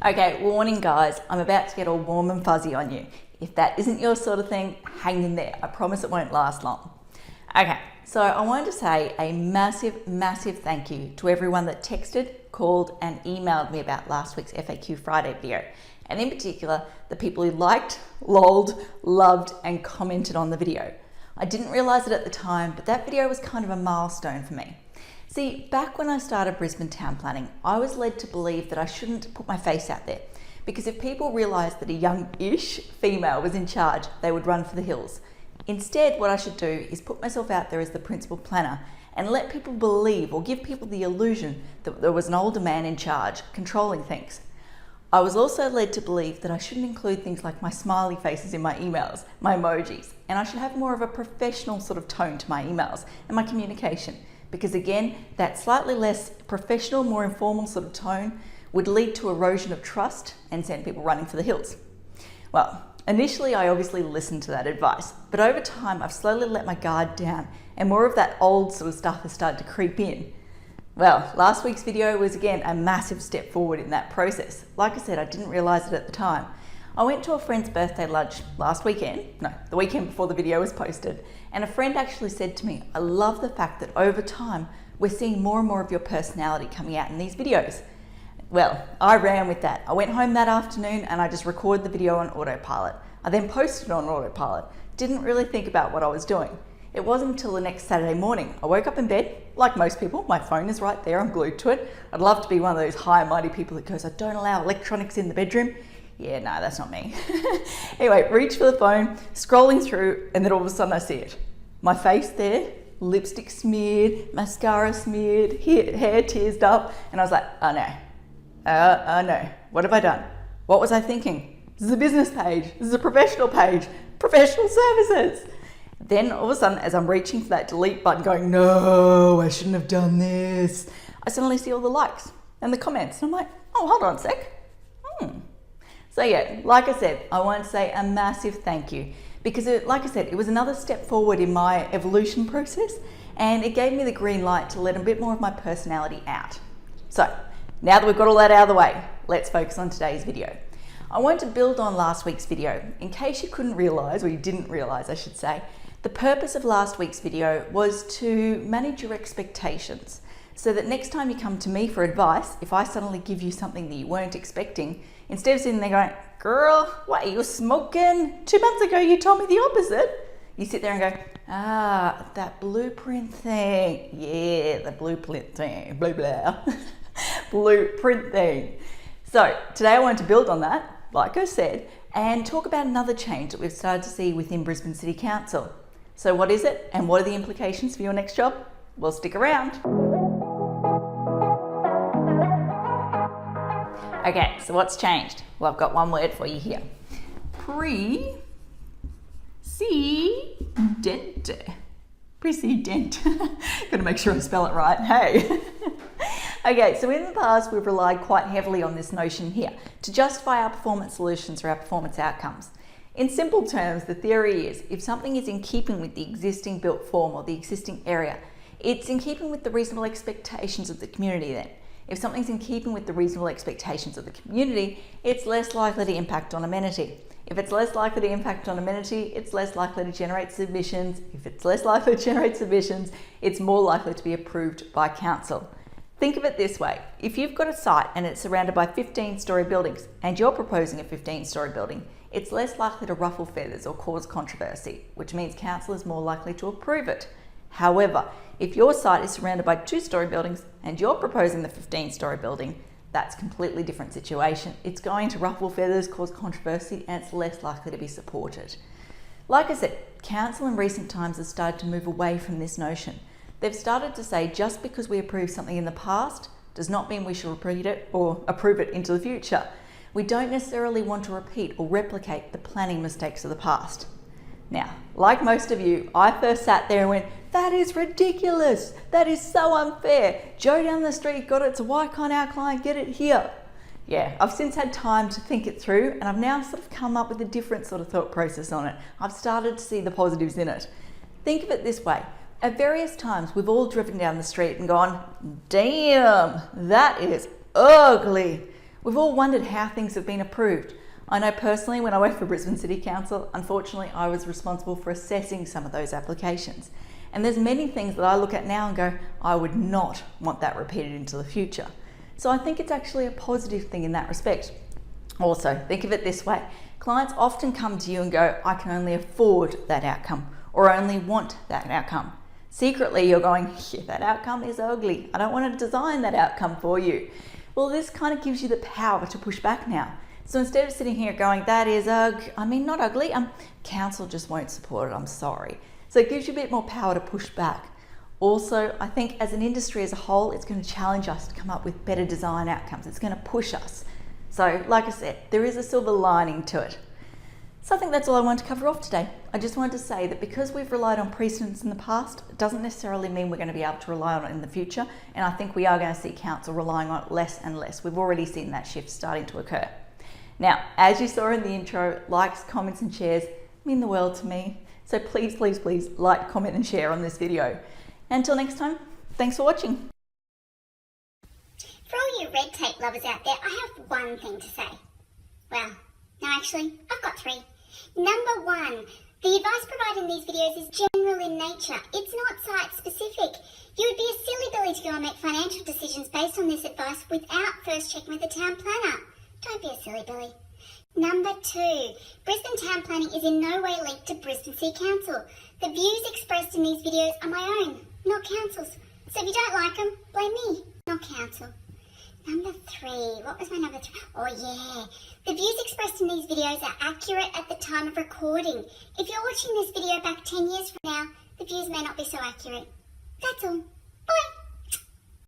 Okay, warning guys, I'm about to get all warm and fuzzy on you. If that isn't your sort of thing, hang in there. I promise it won't last long. Okay, so I wanted to say a massive thank you to everyone that texted, called and emailed me about last week's FAQ Friday video. And in particular, the people who liked, lolled, loved and commented on the video. I didn't realize it at the time, but that video was kind of a milestone for me. See, back when I started Brisbane town planning, I was led to believe that I shouldn't put my face out there, because if people realised that a young-ish female was in charge, they would run for the hills. Instead, what I should do is put myself out there as the principal planner and let people believe or give people the illusion that there was an older man in charge, controlling things. I was also led to believe that I shouldn't include things like my smiley faces in my emails, my emojis, and I should have more of a professional sort of tone to my emails and my communication. Because again, that slightly less professional, more informal sort of tone would lead to erosion of trust and send people running for the hills. Well, initially I obviously listened to that advice, but over time I've slowly let my guard down and more of that old sort of stuff has started to creep in. Well, last week's video was again a massive step forward in that process. Like I said, I didn't realise it at the time. I went to a friend's birthday lunch the weekend before the video was posted, and a friend actually said to me, I love the fact that over time we're seeing more and more of your personality coming out in these videos. Well, I ran with that. I went home that afternoon and I just recorded the video on autopilot. I then posted it on autopilot. Didn't really think about what I was doing. It wasn't until the next Saturday morning. I woke up in bed, like most people, my phone is right there, I'm glued to it. I'd love to be one of those high and mighty people that goes, I don't allow electronics in the bedroom. Yeah, no, that's not me. Anyway, reach for the phone, scrolling through, and then all of a sudden I see it. My face there, lipstick smeared, mascara smeared, hair teared up, and I was like, oh no, what have I done? What was I thinking? This is a business page, this is a professional page, professional services. Then all of a sudden, as I'm reaching for that delete button going, no, I shouldn't have done this, I suddenly see all the likes and the comments. And I'm like, oh, hold on a sec. So yeah, like I said, I want to say a massive thank you because like I said, it was another step forward in my evolution process and it gave me the green light to let a bit more of my personality out. So now that we've got all that out of the way, let's focus on today's video. I want to build on last week's video. In case you couldn't realize, or you didn't realize I should say, the purpose of last week's video was to manage your expectations so that next time you come to me for advice, if I suddenly give you something that you weren't expecting, instead of sitting there going, girl, what are you smoking? 2 months ago you told me the opposite. You sit there and go, that blueprint thing. Yeah, the blueprint thing, blah, blah. Blueprint thing. So today I wanted to build on that, like I said, and talk about another change that we've started to see within Brisbane City Council. So what is it and what are the implications for your next job? Well, stick around. Okay, so what's changed? Well, I've got one word for you here. Precedent. Precedent. Gotta make sure I spell it right. Hey. Okay, so in the past, we've relied quite heavily on this notion here to justify our performance solutions or our performance outcomes. In simple terms, the theory is if something is in keeping with the existing built form or the existing area, it's in keeping with the reasonable expectations of the community then. If something's in keeping with the reasonable expectations of the community, it's less likely to impact on amenity. If it's less likely to impact on amenity, it's less likely to generate submissions. If it's less likely to generate submissions, it's more likely to be approved by council. Think of it this way. If you've got a site and it's surrounded by 15-storey buildings and you're proposing a 15-storey building, it's less likely to ruffle feathers or cause controversy, which means council is more likely to approve it. However, if your site is surrounded by 2-storey buildings and you're proposing the 15-storey building, that's a completely different situation. It's going to ruffle feathers, cause controversy, and it's less likely to be supported. Like I said, council in recent times has started to move away from this notion. They've started to say just because we approved something in the past does not mean we should repeat it or approve it into the future. We don't necessarily want to repeat or replicate the planning mistakes of the past. Now, like most of you, I first sat there and went, that is ridiculous. That is so unfair. Joe down the street got it, so why can't our client get it here? Yeah, I've since had time to think it through and I've now sort of come up with a different sort of thought process on it. I've started to see the positives in it. Think of it this way. At various times, we've all driven down the street and gone, damn, that is ugly. We've all wondered how things have been approved. I know personally when I worked for Brisbane City Council, unfortunately I was responsible for assessing some of those applications. And there's many things that I look at now and go, I would not want that repeated into the future. So I think it's actually a positive thing in that respect. Also, think of it this way. Clients often come to you and go, I can only afford that outcome or only want that outcome. Secretly, you're going, yeah, that outcome is ugly. I don't want to design that outcome for you. Well, this kind of gives you the power to push back now. So instead of sitting here going, that is not ugly, council just won't support it, I'm sorry. So it gives you a bit more power to push back. Also, I think as an industry as a whole, it's going to challenge us to come up with better design outcomes. It's going to push us. So like I said, there is a silver lining to it. So I think that's all I wanted to cover off today. I just wanted to say that because we've relied on precedents in the past, it doesn't necessarily mean we're going to be able to rely on it in the future. And I think we are going to see council relying on it less and less. We've already seen that shift starting to occur. Now, as you saw in the intro, likes, comments and shares mean the world to me. So please, please, please like, comment and share on this video. Until next time, thanks for watching. For all you red tape lovers out there, I have one thing to say. Well, no, actually, I've got three. Number one, the advice provided in these videos is general in nature. It's not site-specific. You would be a silly Billy to go and make financial decisions based on this advice without first checking with the town planner. Don't be a silly Billy. Number two, Brisbane Town Planning is in no way linked to Brisbane City Council. The views expressed in these videos are my own, not council's. So if you don't like them, blame me, not council. Number three, what was my number three? Oh yeah, the views expressed in these videos are accurate at the time of recording. If you're watching this video back 10 years from now, the views may not be so accurate. That's all.